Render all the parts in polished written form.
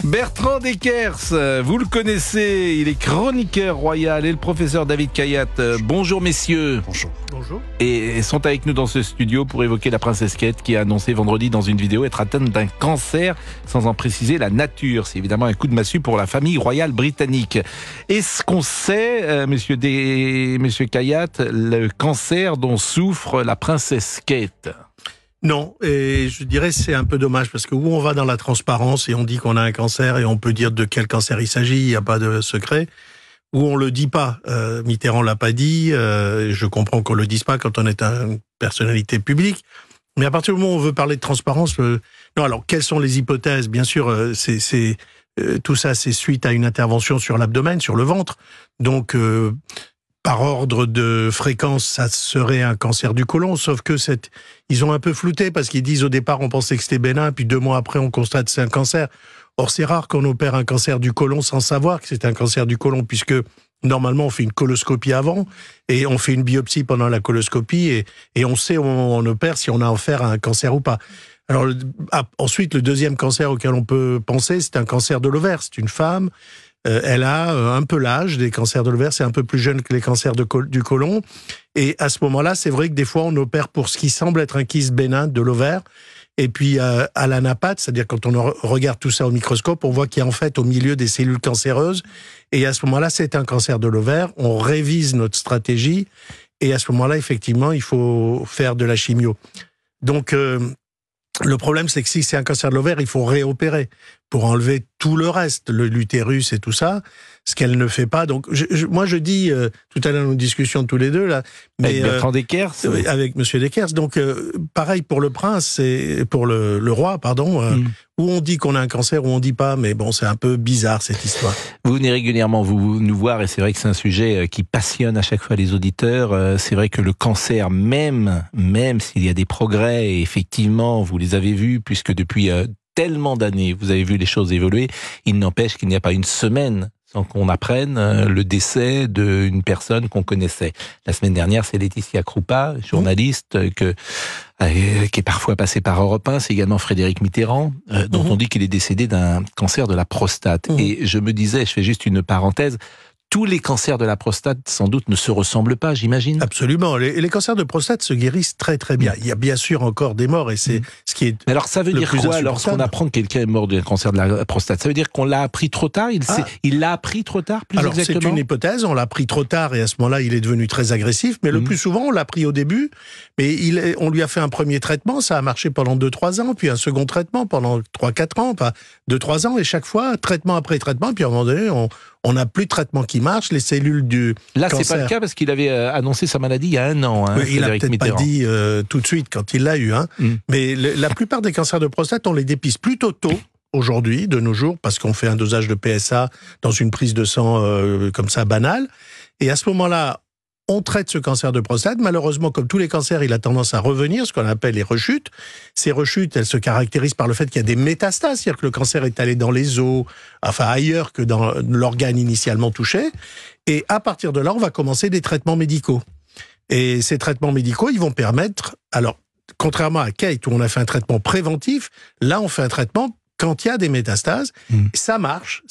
Bertrand Deckers, vous le connaissez, il est chroniqueur royal, et le professeur David Kayat. Bonjour messieurs. Bonjour. Bonjour. Et sont avec nous dans ce studio pour évoquer la princesse Kate qui a annoncé vendredi dans une vidéo être atteinte d'un cancer sans en préciser la nature. C'est évidemment un coup de massue pour la famille royale britannique. Est-ce qu'on sait, monsieur Kayat, le cancer dont souffre la princesse Kate ? Non, et je dirais c'est un peu dommage parce que où on va dans la transparence et on dit qu'on a un cancer et on peut dire de quel cancer il s'agit, il n'y a pas de secret, où on le dit pas. Mitterrand l'a pas dit, je comprends qu'on le dise pas quand on est une personnalité publique, mais à partir du moment où on veut parler de transparence, non. Alors quelles sont les hypothèses ? Bien sûr, tout ça c'est suite à une intervention sur l'abdomen, sur le ventre, donc. Par ordre de fréquence, ça serait un cancer du côlon, sauf que ils ont un peu flouté parce qu'ils disent au départ on pensait que c'était bénin, puis 2 mois après on constate que c'est un cancer. Or c'est rare qu'on opère un cancer du côlon sans savoir que c'est un cancer du côlon, puisque normalement on fait une coloscopie avant et on fait une biopsie pendant la coloscopie et on sait où on opère si on a affaire à un cancer ou pas. Alors ensuite le deuxième cancer auquel on peut penser, c'est un cancer de l'ovaire. C'est une femme. Elle a un peu l'âge des cancers de l'ovaire, c'est un peu plus jeune que les cancers du côlon. Et à ce moment-là, c'est vrai que des fois, on opère pour ce qui semble être un kyste bénin de l'ovaire. Et puis, à l'anapathe, c'est-à-dire quand on regarde tout ça au microscope, on voit qu'il y a en fait au milieu des cellules cancéreuses. Et à ce moment-là, c'est un cancer de l'ovaire. On révise notre stratégie. Et à ce moment-là, effectivement, il faut faire de la chimio. Donc, le problème, c'est que si c'est un cancer de l'ovaire, il faut réopérer pour enlever tout le reste, l'utérus et tout ça, ce qu'elle ne fait pas. Donc, moi, je dis, tout à l'heure, nous discussions tous les deux, là, mais avec Bertrand Deckers, avec Monsieur Deckers. Donc, pareil pour le prince et pour le roi, pardon, où on dit qu'on a un cancer, où on dit pas, mais bon, c'est un peu bizarre, cette histoire. Vous venez régulièrement nous voir, et c'est vrai que c'est un sujet qui passionne à chaque fois les auditeurs. C'est vrai que le cancer, même s'il y a des progrès, et effectivement, vous les avez vus, puisque depuis tellement d'années, vous avez vu les choses évoluer, il n'empêche qu'il n'y a pas une semaine sans qu'on apprenne le décès d'une personne qu'on connaissait. La semaine dernière, c'est Laetitia Krupa, journaliste, qui est parfois passée par Europe 1, c'est également Frédéric Mitterrand, dont on dit qu'il est décédé d'un cancer de la prostate. Et je me disais, je fais juste une parenthèse, tous les cancers de la prostate, sans doute, ne se ressemblent pas, j'imagine. Absolument. Les cancers de prostate se guérissent très très bien. Il y a bien sûr encore des morts et c'est ce qui est. Mais alors ça veut dire quoi lorsqu'on apprend que quelqu'un est mort d'un cancer de la prostate ? Ça veut dire qu'on l'a appris trop tard ? Il l'a appris trop tard, plus exactement ? C'est une hypothèse, on l'a appris trop tard et à ce moment-là, il est devenu très agressif. Mais le plus souvent, on l'a appris au début. Mais on lui a fait un premier traitement, ça a marché pendant 2-3 ans, puis un second traitement pendant 3-4 ans, enfin 2-3 ans, et chaque fois, traitement après traitement, puis à un moment donné, on n'a plus de traitement qui marche, les cellules du Là, cancer... c'est pas le cas parce qu'il avait annoncé sa maladie il y a 1 an. Oui, il a peut-être pas dit tout de suite quand il l'a eu. Mais la plupart des cancers de prostate, on les dépiste plutôt tôt, aujourd'hui, de nos jours, parce qu'on fait un dosage de PSA dans une prise de sang comme ça, banale. Et à ce moment-là, on traite ce cancer de prostate. Malheureusement, comme tous les cancers, il a tendance à revenir, ce qu'on appelle les rechutes. Ces rechutes, elles se caractérisent par le fait qu'il y a des métastases, c'est-à-dire que le cancer est allé dans les os, enfin ailleurs que dans l'organe initialement touché. Et à partir de là, on va commencer des traitements médicaux. Et ces traitements médicaux, ils vont permettre... Alors, contrairement à Kate, où on a fait un traitement préventif, là, on fait un traitement quand il y a des métastases, ça marche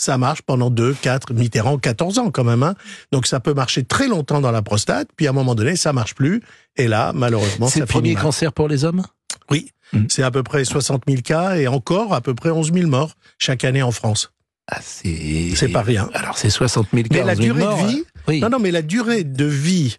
pendant 2, 4, Mitterrand, 14 ans quand même. Donc ça peut marcher très longtemps dans la prostate, puis à un moment donné, ça marche plus, et là, malheureusement, c'est le premier cancer pour les hommes ? Oui, c'est à peu près 60 000 cas, et encore à peu près 11 000 morts chaque année en France. Ah, c'est pas rien. Alors c'est 60 000 cas, mais la durée de vie, oui. Non, mais la durée de vie,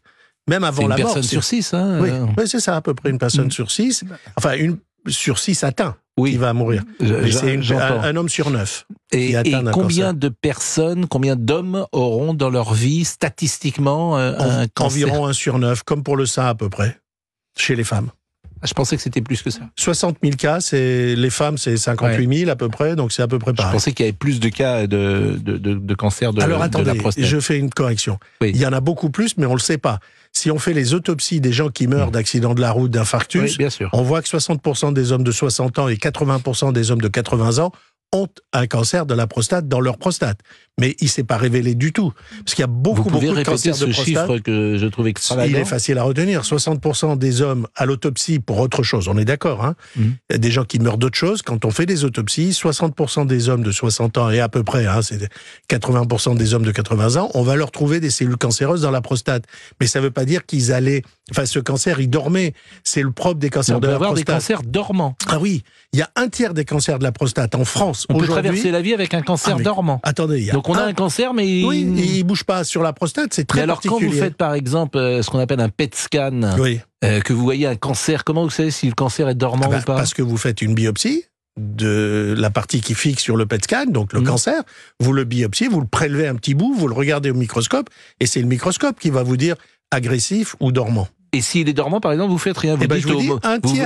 même avant la mort... C'est une personne sur 6, hein. Oui, c'est ça, à peu près une personne sur 6. Enfin, une sur 6 atteint. Oui. Qui va mourir. C'est un homme sur 9. Et combien de personnes, combien d'hommes auront dans leur vie, statistiquement, un cancer ? Environ 1 sur 9, comme pour le sein à peu près, chez les femmes. Je pensais que c'était plus que ça. 60 000 cas, les femmes, c'est 58 000 à peu près, donc c'est à peu près pareil. Je pensais qu'il y avait plus de cas de cancer de la prostate. Alors attendez, je fais une correction. Oui. Il y en a beaucoup plus, mais on ne le sait pas. Si on fait les autopsies des gens qui meurent d'accidents de la route, d'infarctus, on voit que 60% des hommes de 60 ans et 80% des hommes de 80 ans ont un cancer de la prostate dans leur prostate. Mais il ne s'est pas révélé du tout. Parce qu'il y a beaucoup de cancers de prostate. Ce chiffre que je trouve extravagant. Il est facile à retenir. 60% des hommes à l'autopsie pour autre chose, on est d'accord. Hein. Il y a des gens qui meurent d'autre chose. Quand on fait des autopsies, 60% des hommes de 60 ans, et à peu près, hein, c'est 80% des hommes de 80 ans, on va leur trouver des cellules cancéreuses dans la prostate. Mais ça ne veut pas dire qu'ils allaient... Enfin, ce cancer, il dormait. C'est le propre des cancers de la prostate. On peut avoir des cancers dormants. Ah oui, il y a un tiers des cancers de la prostate en France. On peut traverser la vie avec un cancer dormant. Attendez, il y a donc on a un cancer, mais oui, il bouge pas sur la prostate, c'est très particulier. Quand vous faites par exemple ce qu'on appelle un PET scan, que vous voyez un cancer, comment vous savez si le cancer est dormant ou pas? Parce que vous faites une biopsie de la partie qui fixe sur le PET scan, donc le cancer, vous le biopsiez, vous le prélevez un petit bout, vous le regardez au microscope, et c'est le microscope qui va vous dire agressif ou dormant. Et s'il est dormant, par exemple, vous faites rien.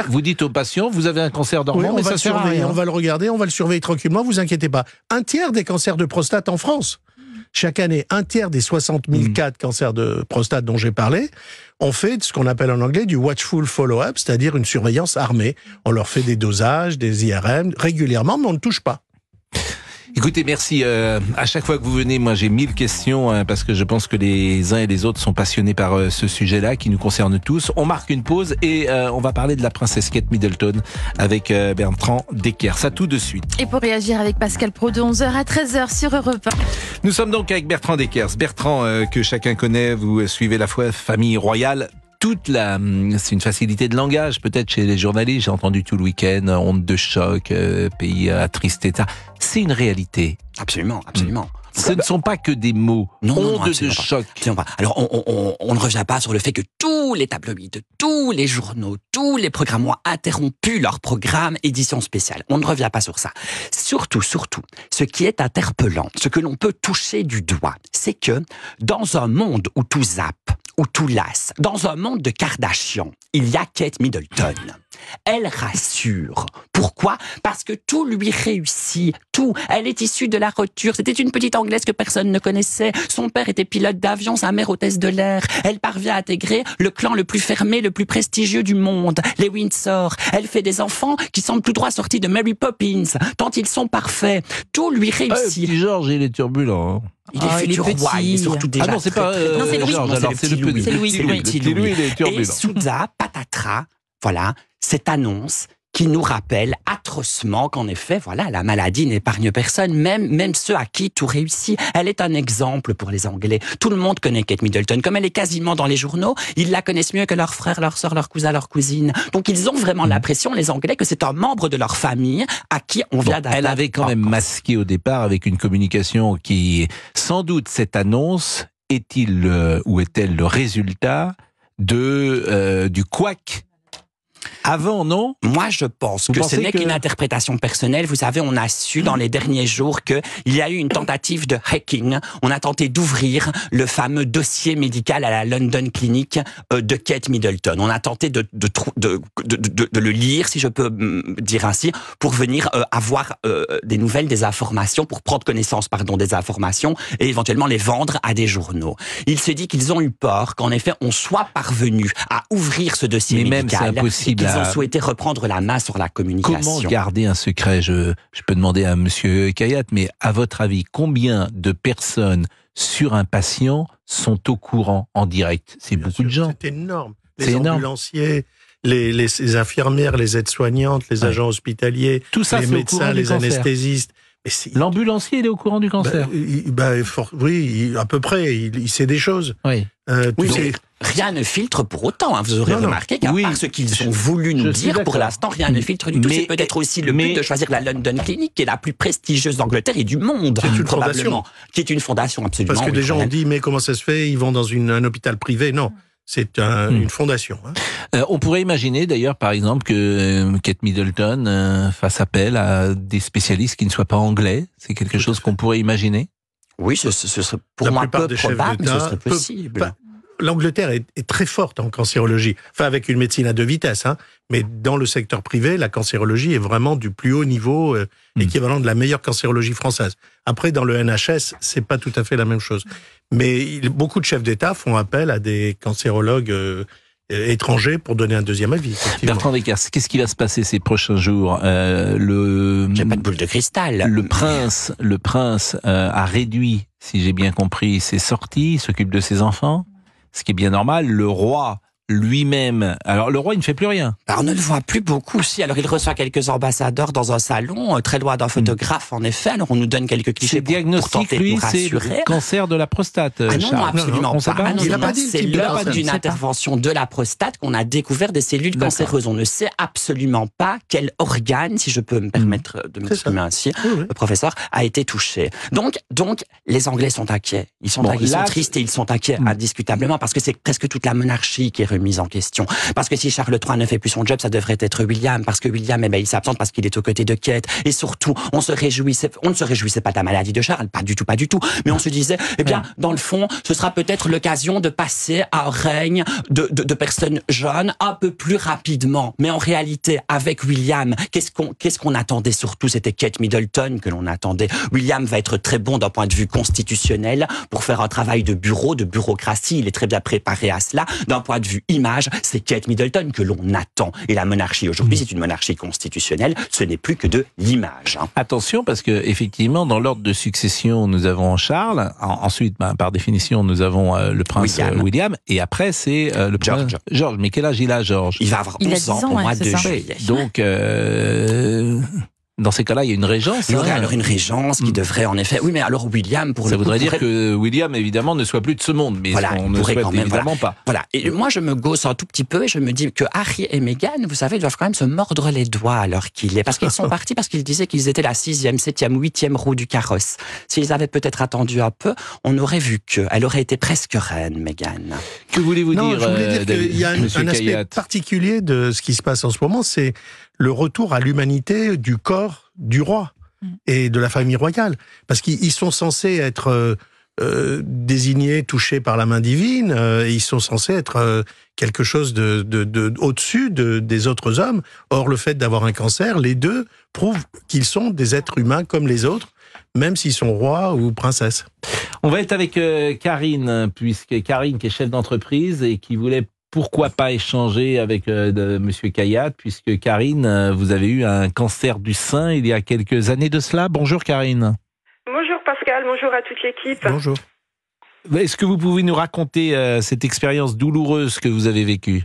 Vous dites au patient, vous avez un cancer dormant, mais ça sert à rien. On va le regarder, on va le surveiller tranquillement, vous inquiétez pas. Un tiers des cancers de prostate en France. Chaque année, un tiers des 60 000 cas de cancer de prostate dont j'ai parlé, on fait ce qu'on appelle en anglais du watchful follow-up, c'est-à-dire une surveillance armée. On leur fait des dosages, des IRM régulièrement, mais on ne touche pas. Écoutez, merci. À chaque fois que vous venez, moi j'ai 1000 questions parce que je pense que les uns et les autres sont passionnés par ce sujet-là qui nous concerne tous. On marque une pause et on va parler de la princesse Kate Middleton avec Bertrand Deckers. Ça tout de suite. Et pour réagir avec Pascal Praud de 11h à 13h sur Europe 1. Nous sommes donc avec Bertrand Deckers. Bertrand, que chacun connaît, vous suivez la famille royale. C'est une facilité de langage peut-être chez les journalistes. J'ai entendu tout le week-end, honte de choc, pays à triste état. C'est une réalité. Absolument, absolument. Ce ne sont pas que des mots. Honte de choc. Pas. Alors, on ne revient pas sur le fait que tous les tabloïds, tous les journaux, tous les programmes ont interrompu leur programme édition spéciale. On ne revient pas sur ça. Surtout, ce qui est interpellant, ce que l'on peut toucher du doigt, c'est que dans un monde où tout zappe, où tout lasse, dans un monde de Kardashian, il y a Kate Middleton. Elle rassure. Pourquoi? Parce que tout lui réussit. Tout. Elle est issue de la roture. C'était une petite Anglaise que personne ne connaissait. Son père était pilote d'avion, sa mère hôtesse de l'air. Elle parvient à intégrer le clan le plus fermé, le plus prestigieux du monde, les Windsor. Elle fait des enfants qui semblent tout droit sortis de Mary Poppins, tant ils sont parfaits. Tout lui réussit. Petit George, il est turbulent. Il est futur roi, il est surtout déjà. Ah non, c'est pas George, alors c'est le petit. C'est Louis. Louis, il est turbulent. Et soudain, patatras, voilà, cette annonce qui nous rappelle atrocement qu'en effet, voilà, la maladie n'épargne personne, même ceux à qui tout réussit. Elle est un exemple pour les Anglais. Tout le monde connaît Kate Middleton. Comme elle est quasiment dans les journaux, ils la connaissent mieux que leurs frères, leurs sœurs, leurs cousins, leurs cousines. Donc ils ont vraiment l'impression, les Anglais, que c'est un membre de leur famille à qui on vient d'attaquer. Elle avait quand même masqué au départ avec une communication qui, sans doute, cette annonce est-elle le résultat du couac avant, non? Moi, je pense que ce n'est qu'une interprétation personnelle. Vous savez, on a su dans les derniers jours qu'il y a eu une tentative de hacking. On a tenté d'ouvrir le fameux dossier médical à la London Clinic de Kate Middleton. On a tenté de le lire, si je peux dire ainsi, pour venir avoir des nouvelles, des informations, pour prendre connaissance, des informations et éventuellement les vendre à des journaux. Il se dit qu'ils ont eu peur qu'en effet, on soit parvenu à ouvrir ce dossier médical. Même c'est impossible. Ils ont souhaité reprendre la main sur la communication. Comment garder un secret? Je peux demander à Monsieur Kayat, mais à votre avis, combien de personnes sur un patient sont au courant en direct? C'est beaucoup de gens. C'est énorme. Les ambulanciers, les infirmières, les aides-soignantes, les agents hospitaliers, tout ça, les médecins, les anesthésistes. L'ambulancier, il est au courant du cancer. Oui, à peu près. Il sait des choses. Oui. Mais rien ne filtre pour autant. Hein. Vous aurez remarqué qu'à part ce qu'ils ont voulu nous dire, pour l'instant, rien ne filtre du tout. C'est peut-être aussi le but de choisir la London Clinic, qui est la plus prestigieuse d'Angleterre et du monde, probablement. Qui est une fondation absolument. Parce que des gens ont dit, mais comment ça se fait? Ils vont dans un hôpital privé? Non. C'est une fondation. Hein. On pourrait imaginer d'ailleurs, par exemple, que Kate Middleton fasse appel à des spécialistes qui ne soient pas anglais. C'est quelque chose qu'on pourrait imaginer? Oui, ce serait pour moi peu probable, mais ce serait possible. L'Angleterre est très forte en cancérologie, enfin avec une médecine à deux vitesses, hein, mais dans le secteur privé, la cancérologie est vraiment du plus haut niveau, équivalent de la meilleure cancérologie française. Après, dans le NHS, c'est pas tout à fait la même chose. Mais beaucoup de chefs d'État font appel à des cancérologues étranger pour donner un deuxième avis. Bertrand Descartes, qu'est-ce qui va se passer ces prochains jours? J'ai pas de boule de cristal. Le prince a réduit, si j'ai bien compris, ses sorties, s'occupe de ses enfants, ce qui est bien normal. Le roi lui-même, alors le roi il ne fait plus rien. On ne le voit plus beaucoup. Si, alors il reçoit quelques ambassadeurs dans un salon, très loin d'un photographe en effet. Alors on nous donne quelques clichés C'est diagnostic, lui, c'est le cancer de la prostate. Ah non, absolument pas. Ah non, il n'a pas dit c'est lors d'une intervention de la prostate qu'on a découvert des cellules cancéreuses. On ne sait absolument pas quel organe, si je peux me permettre de m'exprimer ainsi, le professeur, a été touché. Donc les Anglais sont inquiets. Ils sont tristes et ils sont inquiets indiscutablement parce que c'est presque toute la monarchie qui est remise en question. Parce que si Charles III ne fait plus son job, ça devrait être William. Parce que William, il s'absente parce qu'il est aux côtés de Kate. Et surtout, on ne se réjouissait pas de la maladie de Charles, pas du tout. Mais on se disait, dans le fond, ce sera peut-être l'occasion de passer à un règne de personnes jeunes un peu plus rapidement. Mais en réalité, avec William, qu'est-ce qu'on attendait surtout? C'était Kate Middleton que l'on attendait. William va être très bon d'un point de vue constitutionnel pour faire un travail de bureaucratie. Il est très bien préparé à cela. D'un point de vue image, c'est Kate Middleton que l'on attend. Et la monarchie aujourd'hui, c'est une monarchie constitutionnelle, ce n'est plus que de l'image. Attention, parce que effectivement, dans l'ordre de succession, nous avons Charles. Ensuite, par définition, nous avons le prince William. Et après, c'est le prince George. Mais quel âge il a, George? Il va avoir 11 ans au mois de juillet. Donc, dans ces cas-là, il y a une régence. Il y aurait alors une régence qui devrait en effet... Oui, mais alors William, ça voudrait dire que William, évidemment, ne soit plus de ce monde. Mais voilà, on ne souhaite évidemment pas. Voilà. Et moi, je me gausse un tout petit peu et je me dis que Harry et Meghan, vous savez, doivent quand même se mordre les doigts à l'heure qu'il est. Parce qu'ils sont partis parce qu'ils disaient qu'ils étaient la 6e, 7e, 8e roue du carrosse. S'ils avaient peut-être attendu un peu, on aurait vu qu'elle aurait été presque reine, Meghan. Que voulez-vous dire, je voulais dire qu'il y a un aspect particulier de ce qui se passe en ce moment, c'est le retour à l'humanité du corps du roi et de la famille royale. Parce qu'ils sont censés être désignés, touchés par la main divine, et ils sont censés être quelque chose de au-dessus des autres hommes. Or, le fait d'avoir un cancer, les deux prouvent qu'ils sont des êtres humains comme les autres, même s'ils sont rois ou princesses. On va être avec Karine, puisque Karine qui est chef d'entreprise et qui voulait pourquoi pas échanger avec Monsieur Kayat, puisque Karine, vous avez eu un cancer du sein il y a quelques années de cela. Bonjour Karine. Bonjour Pascal, bonjour à toute l'équipe. Bonjour. Est-ce que vous pouvez nous raconter cette expérience douloureuse que vous avez vécue?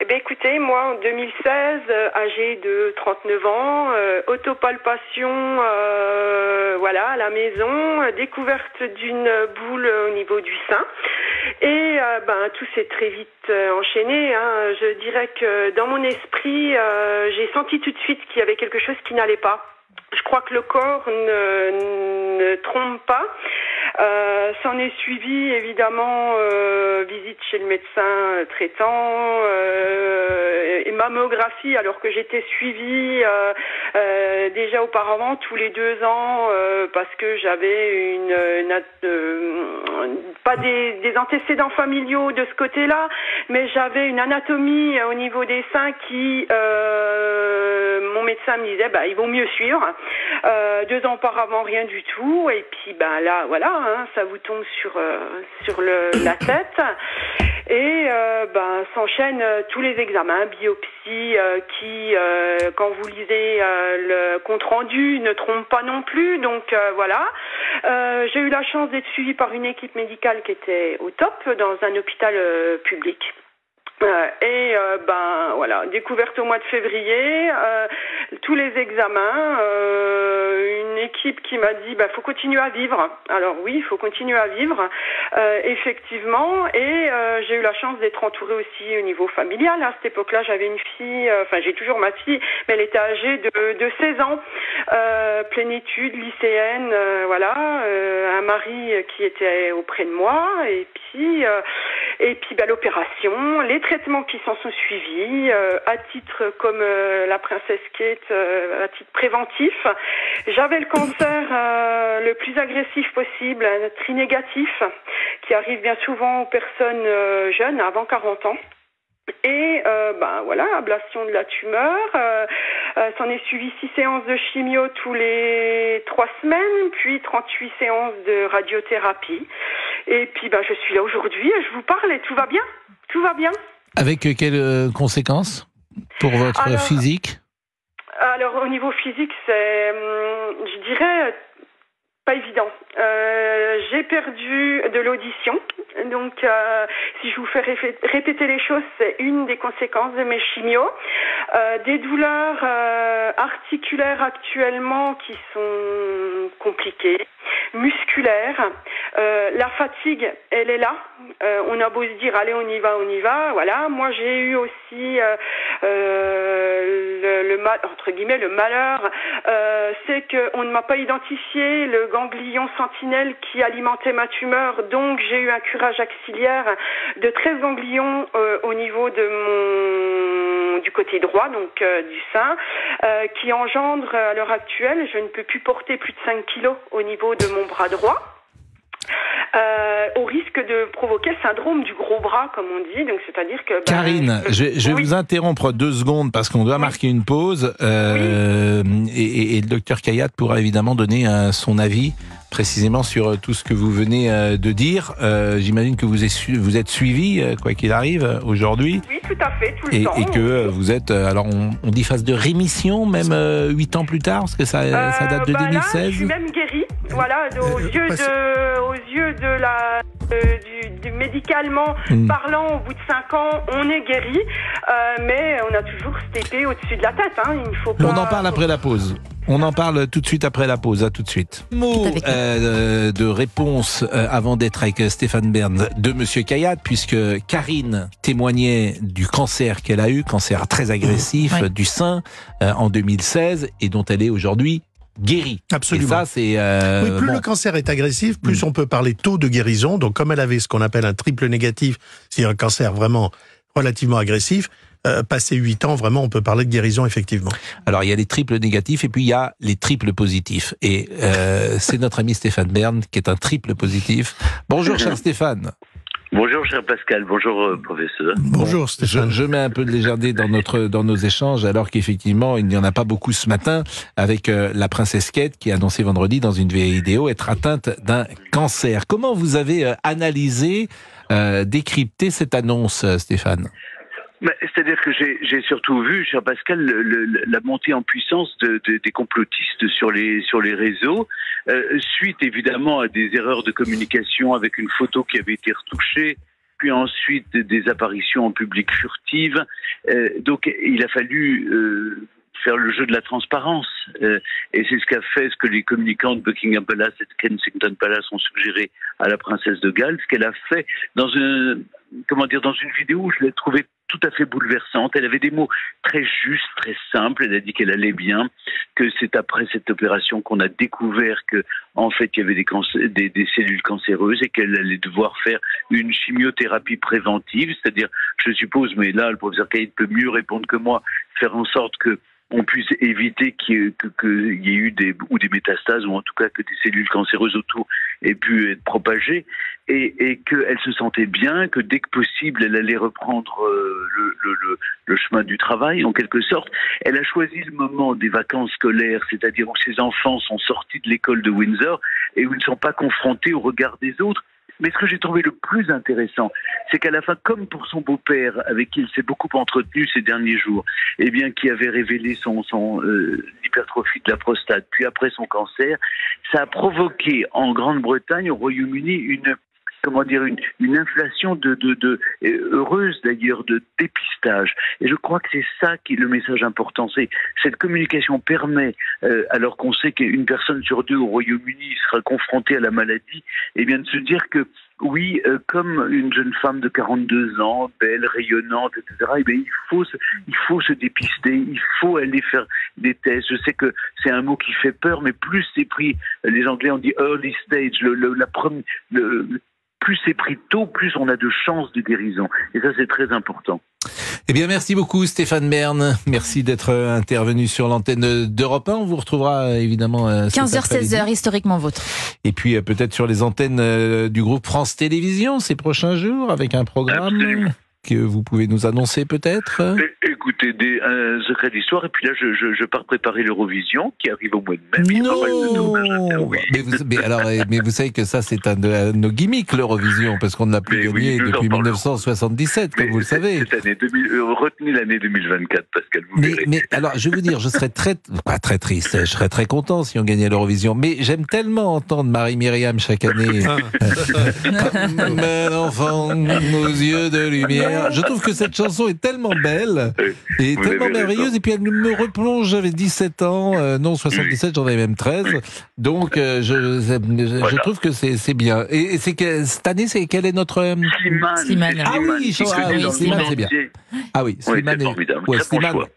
Eh bien écoutez, moi en 2016, âgée de 39 ans, autopalpation à la maison, découverte d'une boule au niveau du sein. Et tout s'est très vite enchaîné. Je dirais que dans mon esprit, j'ai senti tout de suite qu'il y avait quelque chose qui n'allait pas. Je crois que le corps ne trompe pas. S'en est suivi évidemment visite chez le médecin traitant et mammographie alors que j'étais suivie déjà auparavant tous les 2 ans parce que j'avais pas des antécédents familiaux de ce côté-là, mais j'avais une anatomie au niveau des seins qui mon médecin me disait il vaut mieux suivre. 2 ans auparavant rien du tout et puis là voilà ça vous tombe sur la tête et s'enchaînent tous les examens, biopsie qui quand vous lisez le compte rendu ne trompe pas non plus donc j'ai eu la chance d'être suivie par une équipe médicale qui était au top dans un hôpital public. Découverte au mois de février, tous les examens, une équipe qui m'a dit faut continuer à vivre. Alors oui, il faut continuer à vivre, effectivement, et j'ai eu la chance d'être entourée aussi au niveau familial. À cette époque-là, j'avais une fille, j'ai toujours ma fille, mais elle était âgée de 16 ans, pleine études, lycéenne, un mari qui était auprès de moi, et puis l'opération, les traitements qui s'en sont suivis, à titre comme la princesse Kate, à titre préventif. J'avais le cancer le plus agressif possible, un trinégatif, qui arrive bien souvent aux personnes jeunes, avant 40 ans. Et ablation de la tumeur, s'en est suivi 6 séances de chimio tous les 3 semaines, puis 38 séances de radiothérapie. Et puis je suis là aujourd'hui, je vous parle et tout va bien. Avec quelles conséquences pour votre physique? Alors, au niveau physique, c'est, je dirais, pas évident. J'ai perdu de l'audition. Donc, si je vous fais répéter les choses, c'est une des conséquences de mes chimios. Des douleurs articulaires actuellement qui sont compliquées, musculaires. La fatigue, elle est là. On a beau se dire, allez, on y va. Voilà. Moi, j'ai eu aussi le malheur, c'est qu'on ne m'a pas identifié le ganglion sentinelle qui alimentait ma tumeur. Donc, j'ai eu un curage axillaire de 13 ganglions au niveau de du côté droit, donc du sein, qui engendre à l'heure actuelle, je ne peux plus porter plus de 5 kilos au niveau de mon bras droit. Au risque de provoquer le syndrome du gros bras, comme on dit. Donc, c'est-à-dire que... Karine, je vais vous interrompre 2 secondes parce qu'on doit marquer une pause. Et le docteur Kayat pourra évidemment donner son avis précisément sur tout ce que vous venez de dire. J'imagine que vous êtes suivi, quoi qu'il arrive, aujourd'hui. Oui, tout à fait, tout le temps. Et que vous êtes, alors on dit phase de rémission, même 8 ans plus tard, parce que ça date de 2016. Là, je suis même guérie, voilà, aux yeux du médicalement parlant, au bout de 5 ans, on est guéri, mais on a toujours cette épée au-dessus de la tête. Hein. Il ne faut pas... On en parle après la pause. On en parle tout de suite après la pause. À tout de suite. Mot de réponse avant d'être avec Stéphane Bern de Monsieur Kayat, puisque Karine témoignait du cancer qu'elle a eu, cancer très agressif du sein en 2016 et dont elle est aujourd'hui guérie. Absolument. Et ça, c'est plus le cancer est agressif, plus on peut parler taux de guérison. Donc, comme elle avait ce qu'on appelle un triple négatif, c'est-à-dire un cancer vraiment relativement agressif, passé 8 ans, vraiment, on peut parler de guérison, effectivement. Alors, il y a les triples négatifs et puis il y a les triples positifs. Et c'est notre ami Stéphane Bern qui est un triple positif. Bonjour, cher Stéphane. Bonjour, cher Pascal. Bonjour, professeur. Bonjour, Stéphane. Je mets un peu de légèreté dans nos échanges, alors qu'effectivement, il n'y en a pas beaucoup ce matin, avec la princesse Kate qui a annoncé vendredi dans une vidéo être atteinte d'un cancer. Comment vous avez analysé, décrypté cette annonce, Stéphane ? C'est-à-dire que j'ai surtout vu, cher Pascal, la montée en puissance des complotistes sur les réseaux, suite évidemment à des erreurs de communication avec une photo qui avait été retouchée, puis ensuite des apparitions en public furtives. Donc il a fallu faire le jeu de la transparence. Et c'est ce que les communicants de Buckingham Palace et de Kensington Palace ont suggéré à la princesse de Galles, ce qu'elle a fait dans une vidéo où je l'ai trouvée tout à fait bouleversante. Elle avait des mots très justes, très simples. Elle a dit qu'elle allait bien, que c'est après cette opération qu'on a découvert que, en fait, il y avait des cellules cancéreuses et qu'elle allait devoir faire une chimiothérapie préventive. C'est-à-dire, je suppose, mais là, le professeur Kayat peut mieux répondre que moi, faire en sorte que on puisse éviter qu'il y ait eu des métastases, ou en tout cas que des cellules cancéreuses autour aient pu être propagées, et qu'elle se sentait bien, que dès que possible, elle allait reprendre le chemin du travail, en quelque sorte. Elle a choisi le moment des vacances scolaires, c'est-à-dire où ses enfants sont sortis de l'école de Windsor et où ils ne sont pas confrontés au regard des autres. Mais ce que j'ai trouvé le plus intéressant, c'est qu'à la fin, comme pour son beau-père, avec qui il s'est beaucoup entretenu ces derniers jours, eh bien, qui avait révélé son hypertrophie de la prostate, puis après son cancer, ça a provoqué en Grande-Bretagne, au Royaume-Uni, une inflation heureuse d'ailleurs de dépistage. Et je crois que c'est ça qui est le message important. C'est cette communication permet, alors qu'on sait qu'une personne sur 2 au Royaume-Uni sera confrontée à la maladie, eh bien de se dire que oui, comme une jeune femme de 42 ans, belle, rayonnante, etc., eh bien, il faut se dépister, il faut aller faire des tests. Je sais que c'est un mot qui fait peur, mais plus c'est pris, les Anglais ont dit early stage, plus c'est pris tôt, plus on a de chances de guérison. Et ça, c'est très important. Eh bien, merci beaucoup Stéphane Bern. Merci d'être intervenu sur l'antenne d'Europe 1. On vous retrouvera évidemment 15h, 16h, historiquement vôtre. Et puis peut-être sur les antennes du groupe France Télévisions ces prochains jours avec un programme. que vous pouvez nous annoncer peut-être? Écoutez, un secret d'histoire, et puis là, je pars préparer l'Eurovision, qui arrive au mois de mai. Il y aura pas mal de tournages. Oui. Mais vous savez que ça, c'est un de nos gimmicks, l'Eurovision, parce qu'on ne l'a plus gagné depuis 1977, comme vous le savez. Cette année, retenez l'année 2024, Pascal, vous verrez. Mais alors, je vais vous dire, je serais pas très triste, je serais très content si on gagnait l'Eurovision, mais j'aime tellement entendre Marie-Myriam chaque année. Bel enfant, aux yeux de lumière. Je trouve que cette chanson est tellement belle et tellement merveilleuse, et puis elle me replonge, j'avais 17 ans, non 77, j'en avais même 13, donc je trouve que c'est bien. Et c'est que cette année, quelle est notre... Slimane. Ah oui, Slimane, c'est bien. Ah oui, Slimane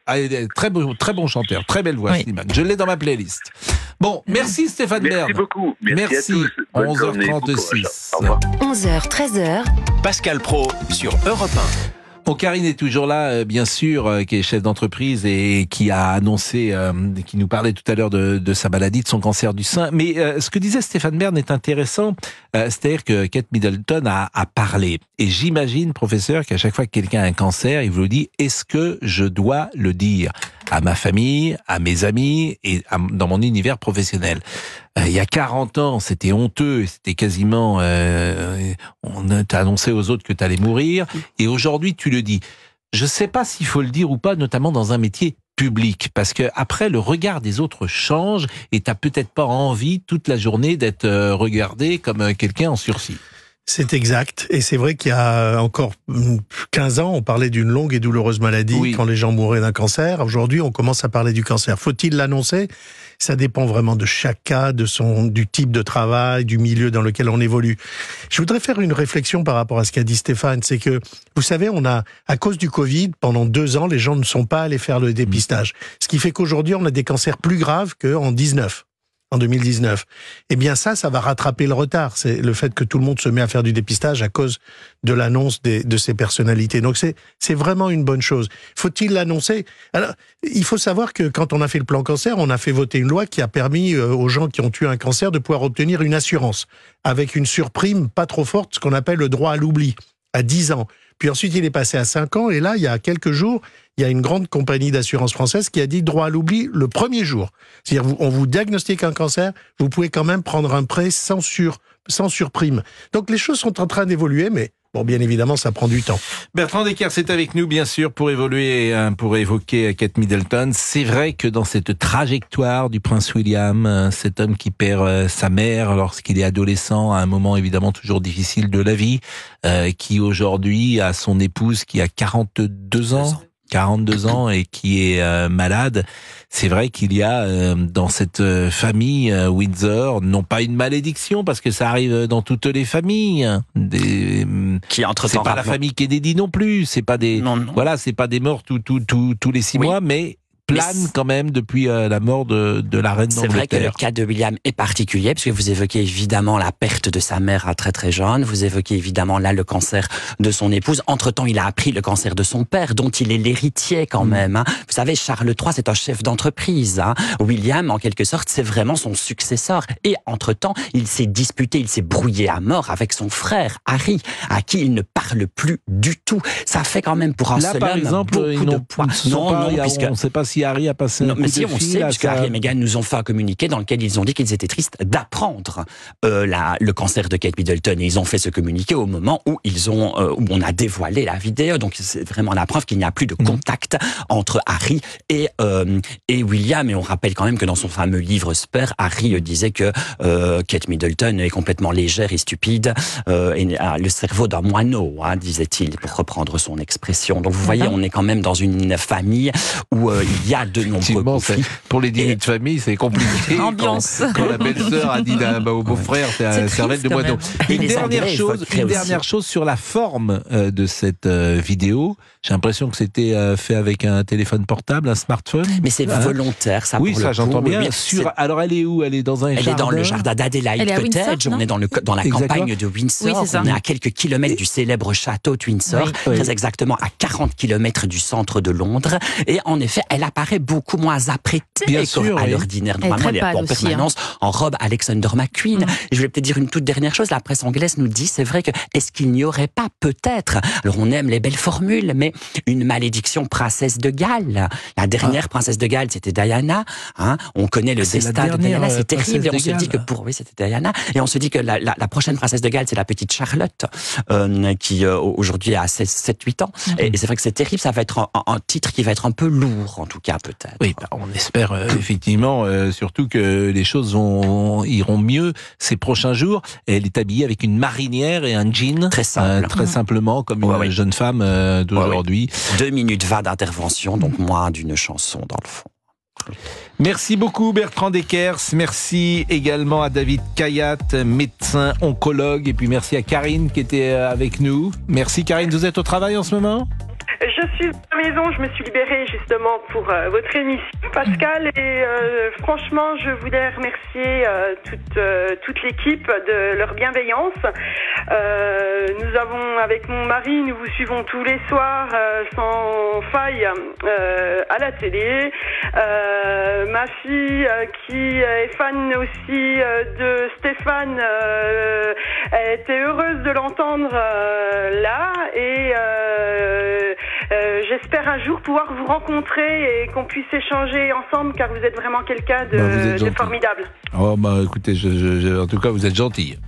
est très bon chanteur, très belle voix, Slimane. Je l'ai dans ma playlist. Bon, merci Stéphane Bern. Merci beaucoup. Merci à tous. 11h36. 11h, 13h. Pascal Praud sur Europe 1. Bon, Karine est toujours là, bien sûr, qui est chef d'entreprise et qui a annoncé, qui nous parlait tout à l'heure de sa maladie, de son cancer du sein. Mais ce que disait Stéphane Bern est intéressant, c'est-à-dire que Kate Middleton a parlé. Et j'imagine, professeur, qu'à chaque fois que quelqu'un a un cancer, il vous le dit, est-ce que je dois le dire à ma famille, à mes amis et dans mon univers professionnel? Il y a 40 ans, c'était honteux, c'était quasiment... on t'a annoncé aux autres que tu allais mourir, et aujourd'hui, tu le dis. Je ne sais pas s'il faut le dire ou pas, notamment dans un métier public, parce que après le regard des autres change, et tu n'as peut-être pas envie toute la journée d'être regardé comme quelqu'un en sursis. C'est exact. Et c'est vrai qu'il y a encore 15 ans, on parlait d'une longue et douloureuse maladie quand les gens mouraient d'un cancer. Aujourd'hui, on commence à parler du cancer. Faut-il l'annoncer? Ça dépend vraiment de chaque cas, du type de travail, du milieu dans lequel on évolue. Je voudrais faire une réflexion par rapport à ce qu'a dit Stéphane. C'est que, vous savez, à cause du Covid, pendant 2 ans, les gens ne sont pas allés faire le dépistage. Ce qui fait qu'aujourd'hui, on a des cancers plus graves qu'en 2019. Eh bien ça va rattraper le retard. C'est le fait que tout le monde se met à faire du dépistage à cause de l'annonce de ces personnalités. Donc c'est vraiment une bonne chose. Faut-il l'annoncer? Alors, il faut savoir que quand on a fait le plan cancer, on a fait voter une loi qui a permis aux gens qui ont eu un cancer de pouvoir obtenir une assurance avec une surprime pas trop forte, ce qu'on appelle le droit à l'oubli, à 10 ans. Puis ensuite, il est passé à 5 ans, et là, il y a quelques jours, il y a une grande compagnie d'assurance française qui a dit droit à l'oubli le premier jour. C'est-à-dire, on vous diagnostique un cancer, vous pouvez quand même prendre un prêt sans surprime. Donc les choses sont en train d'évoluer, mais bon, bien évidemment, ça prend du temps. Bertrand Deckers est avec nous, bien sûr, pour évoquer Kate Middleton. C'est vrai que dans cette trajectoire du prince William, cet homme qui perd sa mère lorsqu'il est adolescent, à un moment évidemment toujours difficile de la vie, qui aujourd'hui a son épouse qui a 42 ans et qui est malade. C'est vrai qu'il y a dans cette famille Windsor, non pas une malédiction, parce que ça arrive dans toutes les familles. C'est pas la famille Kennedy non plus. C'est pas des c'est pas des morts tous les 6 mois, mais plane quand même depuis la mort de la reine d'Angleterre. C'est vrai que le cas de William est particulier, parce que vous évoquez évidemment la perte de sa mère à très très jeune, vous évoquez évidemment là le cancer de son épouse. Entre-temps, il a appris le cancer de son père, dont il est l'héritier quand même. Hein. Vous savez, Charles III, c'est un chef d'entreprise. Hein. William, en quelque sorte, c'est vraiment son successeur. Et entre-temps, il s'est disputé, il s'est brouillé à mort avec son frère, Harry, à qui il ne parle plus du tout. Ça fait quand même pour un seul homme beaucoup de poids. Puisque on ne sait pas si Harry a passé un coup de fil. On sait, puisque Harry et Meghan nous ont fait un communiqué dans lequel ils ont dit qu'ils étaient tristes d'apprendre le cancer de Kate Middleton. Et ils ont fait ce communiqué au moment où où on a dévoilé la vidéo. Donc c'est vraiment la preuve qu'il n'y a plus de contact entre Harry et William. Et on rappelle quand même que dans son fameux livre Spare, Harry disait que Kate Middleton est complètement légère et stupide, et le cerveau d'un moineau, hein, disait-il, pour reprendre son expression. Donc vous voyez, on est quand même dans une famille où il y a de nombreux conflits. Pour les dîners de famille, c'est compliqué. Ambiance. Quand la belle-sœur a dit au beau-frère, c'est un cervelle de moineau. Une dernière chose sur la forme de cette vidéo. J'ai l'impression que c'était fait avec un téléphone portable, un smartphone. Mais c'est volontaire, ça. Oui, ça j'entends bien. Alors elle est où? Elle est dans un jardin. Elle est dans le jardin d'Adélaïde Cottage. On est dans la campagne de Windsor. On est à quelques kilomètres du célèbre château de Windsor, très exactement à 40 kilomètres du centre de Londres. Et en effet, elle a paraît beaucoup moins apprêtée Bien sûr, à oui. l'ordinaire. Elle est Normalement, très elle est en pâle aussi, permanence en robe Alexander McQueen. Et je voulais peut-être dire une toute dernière chose. La presse anglaise nous dit, c'est vrai que, est-ce qu'il n'y aurait pas peut-être, alors on aime les belles formules, mais une malédiction princesse de Galles. La dernière princesse de Galles, c'était Diana. Hein, on connaît le C'est la destin de dernière, Diana, c'est princesse terrible. Et on de se dit que Galles. oui, c'était Diana. Et on se dit que la prochaine princesse de Galles, c'est la petite Charlotte, qui aujourd'hui a 7-8 ans. Et c'est vrai que c'est terrible. Ça va être un titre qui va être un peu lourd, en tout cas, peut-être. Oui, bah, on espère effectivement, surtout que les choses iront mieux ces prochains jours. Elle est habillée avec une marinière et un jean, Très simple. très simplement, comme une Ouais. jeune femme d'aujourd'hui. 2 minutes 20 d'intervention, donc moins d'une chanson dans le fond. Merci beaucoup Bertrand Deckers, merci également à David Kayat, médecin oncologue, et puis merci à Karine qui était avec nous. Merci Karine, vous êtes au travail en ce moment ? Je suis à la maison, je me suis libérée justement pour votre émission, Pascal, et franchement, je voulais remercier toute l'équipe de leur bienveillance. Nous avons, avec mon mari, nous vous suivons tous les soirs sans faille à la télé. Ma fille, qui est fan aussi de Stéphane, était heureuse de l'entendre là, et j'espère un jour pouvoir vous rencontrer et qu'on puisse échanger ensemble, car vous êtes vraiment quelqu'un Bah, vous êtes de gentil. formidable. Oh bah écoutez, en tout cas vous êtes gentille.